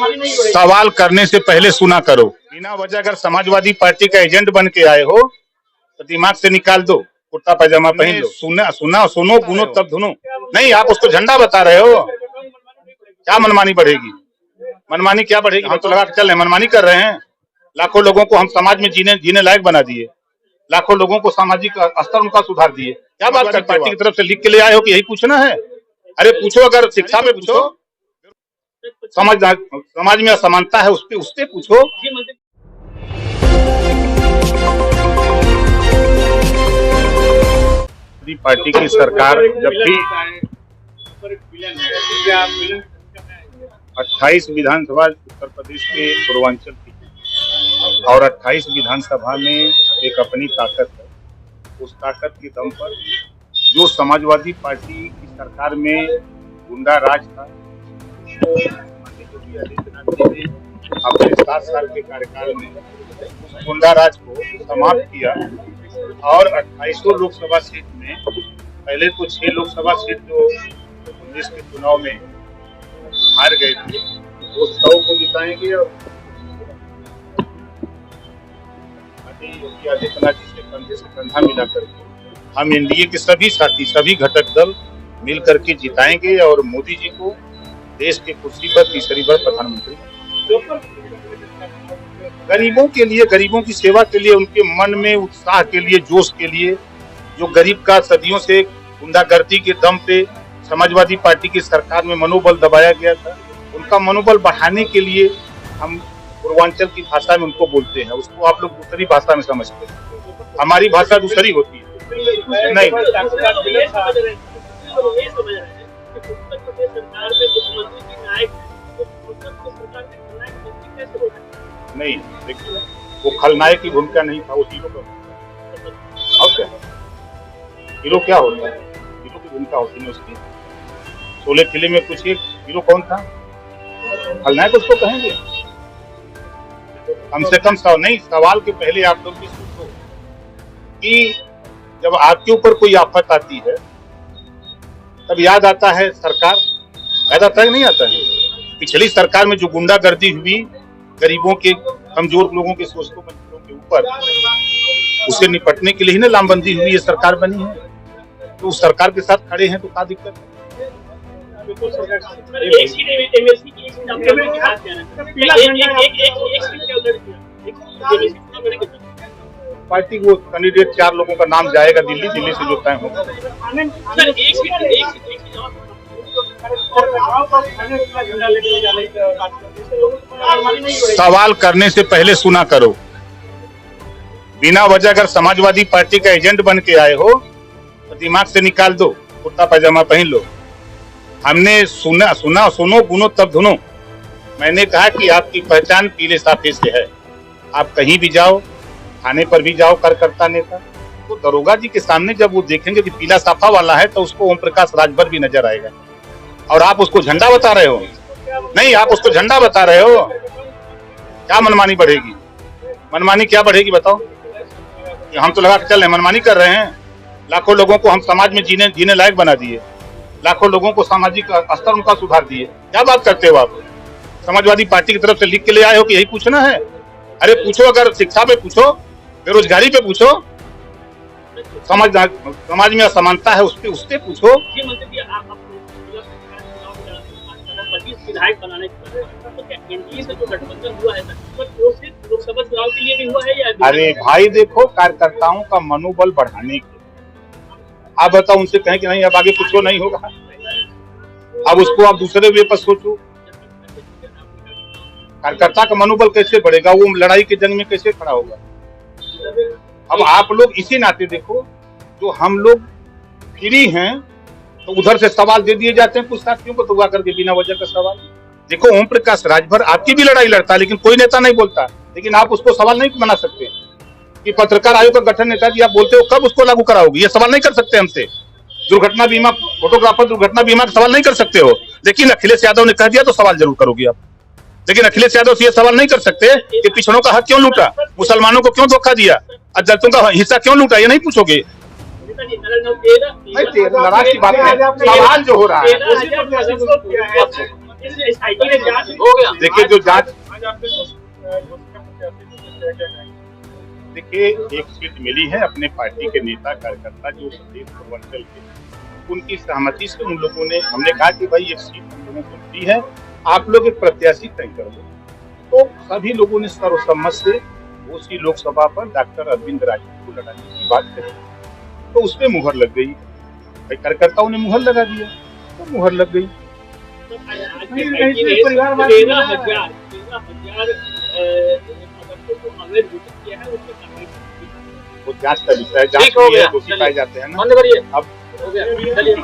सवाल करने से पहले सुना करो। बिना वजह अगर समाजवादी पार्टी का एजेंट बन के आए हो तो दिमाग से निकाल दो, कुर्ता पैजामा पहन लो। सुनो गुनो तब धुनो। नहीं, आप उसको झंडा बता रहे हो। क्या मनमानी बढ़ेगी? मनमानी क्या बढ़ेगी? हम तो लगा के चल रहे हैं, मनमानी कर रहे हैं। लाखों लोगों को हम समाज में जीने लायक बना दिए, लाखों लोगों को सामाजिक स्तर उनका सुधार दिए। क्या बात कर, पार्टी की तरफ से लिख के ले आए हो कि यही पूछना है? अरे पूछो, अगर शिक्षा में पूछो, समाज में असमानता है उसपे पूछो। पार्टी की सरकार जब भी 28 विधानसभा उत्तर प्रदेश के पूर्वांचल की और 28 विधानसभा में एक अपनी ताकत है। उस ताकत के दम पर जो समाजवादी पार्टी की सरकार में गुंडा राज था, योगी आदित्यनाथ जी ने अपने 7 साल के कार्यकाल में गुंडा राज को समाप्त किया और 28 लोकसभा सीट में पहले तो 6 लोकसभा सीट जो 19 के चुनाव में हार गए थे वो 100 को जिताएंगे और योगी आदित्यनाथ जी से कंधे से कंधा मिलाकर हम एनडीए के सभी साथी, सभी घटक दल मिल करके जिताएंगे और मोदी जी को देश के कुर्सी पर तीसरी बार प्रधानमंत्री। गरीबों के लिए, गरीबों की सेवा के लिए, उनके मन में उत्साह के लिए, जोश के लिए, जो गरीब का सदियों से गुंडागर्दी के दम पे समाजवादी पार्टी की सरकार में मनोबल दबाया गया था, उनका मनोबल बढ़ाने के लिए हम पूर्वांचल की भाषा में उनको बोलते हैं। उसको आप लोग दूसरी भाषा में समझते हैं, हमारी भाषा दूसरी होती है। नहीं, नहीं, देखिए वो खलनायक की भूमिका नहीं था, वो हीरो का। और क्या हीरो क्या होता है? हीरो की भूमिका होती है उसकी। शोले फिल्म में पूछिए हीरो कौन था? खलनायक उसको कहेंगे। कम से कम नहीं, सवाल के पहले आप लोग भी सोचो कि जब आपके ऊपर कोई आफत आती है तब याद आता है सरकार, याद आता है नहीं आता है? पिछली सरकार में जो गुंडागर्दी हुई गरीबों के, कमजोर लोगों के, शोषितों मजदूरों के ऊपर, उसे निपटने के लिए ही ना लामबंदी हुई, ये सरकार बनी है। तो उस सरकार के साथ खड़े हैं तो क्या दिक्कत है? पार्टी वो कैंडिडेट 4 लोगों का नाम जाएगा दिल्ली से जो तय होगा। सवाल करने से पहले सुना करो। बिना वजह अगर समाजवादी पार्टी का एजेंट बन के आए हो तो दिमाग से निकाल दो, कुर्ता पैजामा पहन लो। हमने सुनो गुनो तब धुनो। मैंने कहा कि आपकी पहचान पीले साफे से है। आप कहीं भी जाओ, थाने पर भी जाओ, कार्यकर्ता नेता, तो दरोगा जी के सामने जब वो देखेंगे कि पीला साफा वाला है तो उसको ओम प्रकाश राजभर भी नजर आएगा। और आप उसको झंडा बता रहे हो। नहीं, आप उसको झंडा बता रहे हो। क्या मनमानी बढ़ेगी? मनमानी क्या बढ़ेगी बताओ? हम तो लगा के चल रहे हैं, मनमानी कर रहे हैं। लाखों लोगों को हम समाज में जीने लायक बना दिए, लाखों लोगों को सामाजिक स्तर उनका सुधार दिए। क्या बात करते हो आप? समाजवादी पार्टी की तरफ से लिख के ले आए हो कि यही पूछना है? अरे पूछो, अगर शिक्षा में पूछो, बेरोजगारी पे पूछो, समाज में असमानता है उसपे पूछो। अरे भाई देखो, कार्यकर्ताओं का मनोबल बढ़ाने के, आप बताओ, उनसे कहें कि नहीं अब आगे कुछ नहीं होगा, अब उसको आप दूसरे वे पर सोचो। कार्यकर्ता का मनोबल कैसे बढ़ेगा? वो लड़ाई के जंग में कैसे खड़ा होगा? अब आप लोग इसी नाते देखो, जो हम लोग फ्री हैं तो उधर से सवाल दे दिए जाते हैं कुछ साथियों को, तो करके बिना वजह का सवाल। देखो ओम प्रकाश राजभर आपकी भी लड़ाई लड़ता है लेकिन कोई नेता नहीं बोलता, लेकिन आप उसको सवाल नहीं बना सकते कि पत्रकार आयोग का गठन नेताजी आप बोलते हो, कब उसको लागू कराओगे? ये सवाल नहीं कर सकते हमसे। दुर्घटना बीमा, फोटोग्राफर दुर्घटना बीमा का सवाल नहीं कर सकते हो, लेकिन अखिलेश यादव ने कह दिया तो सवाल जरूर करोगे आप। लेकिन अखिलेश यादव से ये सवाल नहीं कर सकते कि पिछड़ों का हक क्यों लूटा, मुसलमानों को क्यों धोखा दिया, दलितों का हिस्सा क्यों लूटा, ये नहीं पूछोगे। नाराज की बात है, सवाल जो हो रहा है इस SIT ने जांच हो गया। देखिए जो जांच, आज आपने देखिए एक सीट मिली है अपने पार्टी के नेता कार्यकर्ता जो प्रदेश पूर्वांचल के, उनकी सहमति से उन लोगों ने, हमने कहा कि भाई एक सीट हम लोगों को मिली है, आप लोग एक प्रत्याशी तय कर दो। तो सभी लोगों ने सर्वसम्मत से उसी लोकसभा पर डॉक्टर अरविंद राजू को लड़ाने की बात कही, तो उसपे मुहर लग गई। भाई कार्यकर्ताओं ने मुहर लगा दिया, तो मुहर लग गई। परिवार 13,000 किया है, उसके कार्रवाई वो जांच का विषय है, जांच ठीक हो में गया, दोषी पाए जाते हैं ना। बंद करिए। अब हो गया, चलिए।